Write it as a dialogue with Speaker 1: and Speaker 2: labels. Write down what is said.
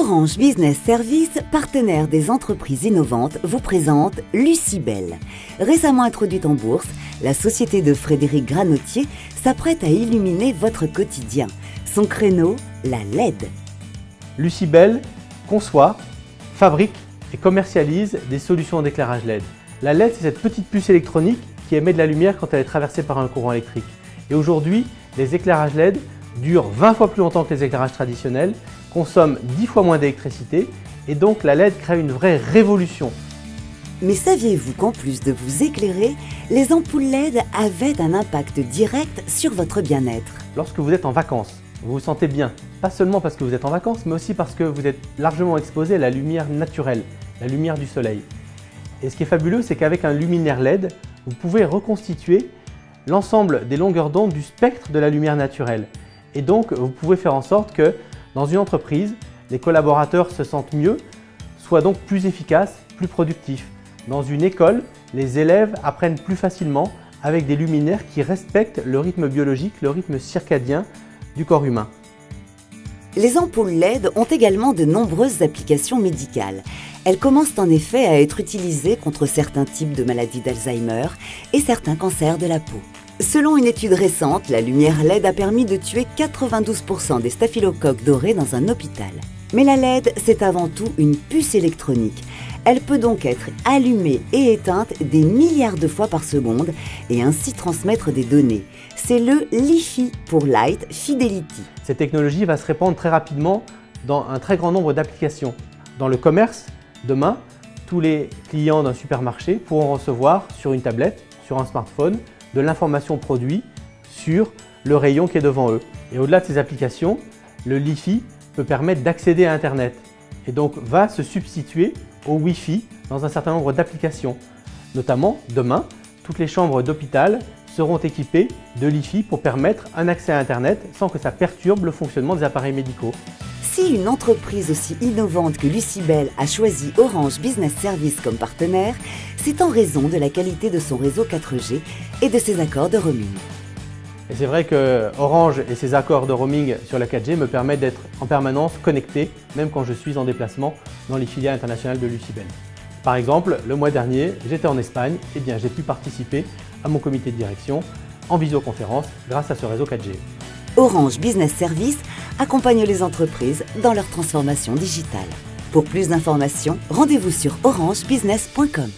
Speaker 1: Orange Business Service, partenaire des entreprises innovantes, vous présente Lucibel. Récemment introduite en bourse, la société de Frédéric Granotier s'apprête à illuminer votre quotidien. Son créneau, la LED.
Speaker 2: Lucibel conçoit, fabrique et commercialise des solutions d'éclairage LED. La LED, c'est cette petite puce électronique qui émet de la lumière quand elle est traversée par un courant électrique. Et aujourd'hui, les éclairages LED durent 20 fois plus longtemps que les éclairages traditionnels, consomment 10 fois moins d'électricité et donc la LED crée une vraie révolution.
Speaker 1: Mais saviez-vous qu'en plus de vous éclairer, les ampoules LED avaient un impact direct sur votre bien-être?
Speaker 2: Lorsque vous êtes en vacances, vous vous sentez bien, pas seulement parce que vous êtes en vacances, mais aussi parce que vous êtes largement exposé à la lumière naturelle, la lumière du soleil. Et ce qui est fabuleux, c'est qu'avec un luminaire LED, vous pouvez reconstituer l'ensemble des longueurs d'onde du spectre de la lumière naturelle. Et donc, vous pouvez faire en sorte que dans une entreprise, les collaborateurs se sentent mieux, soient donc plus efficaces, plus productifs. Dans une école, les élèves apprennent plus facilement avec des luminaires qui respectent le rythme biologique, le rythme circadien du corps humain.
Speaker 1: Les ampoules LED ont également de nombreuses applications médicales. Elles commencent en effet à être utilisées contre certains types de maladies d'Alzheimer et certains cancers de la peau. Selon une étude récente, la lumière LED a permis de tuer 92% des staphylocoques dorés dans un hôpital. Mais la LED, c'est avant tout une puce électronique. Elle peut donc être allumée et éteinte des milliards de fois par seconde et ainsi transmettre des données. C'est le LiFi pour Light Fidelity.
Speaker 2: Cette technologie va se répandre très rapidement dans un très grand nombre d'applications. Dans le commerce, demain, tous les clients d'un supermarché pourront recevoir sur une tablette, sur un smartphone, de l'information produit sur le rayon qui est devant eux. Et au-delà de ces applications, le LiFi peut permettre d'accéder à Internet et donc va se substituer au Wi-Fi dans un certain nombre d'applications. Notamment, demain, toutes les chambres d'hôpital seront équipées de LiFi pour permettre un accès à Internet sans que ça perturbe le fonctionnement des appareils médicaux.
Speaker 1: Si une entreprise aussi innovante que Lucibel a choisi Orange Business Service comme partenaire, c'est en raison de la qualité de son réseau 4G et de ses accords de roaming.
Speaker 2: Et c'est vrai que Orange et ses accords de roaming sur la 4G me permettent d'être en permanence connecté, même quand je suis en déplacement dans les filiales internationales de Lucibel. Par exemple, le mois dernier, j'étais en Espagne et j'ai pu participer à mon comité de direction en visioconférence grâce à ce réseau 4G.
Speaker 1: Orange Business Service accompagne les entreprises dans leur transformation digitale. Pour plus d'informations, rendez-vous sur orangebusiness.com.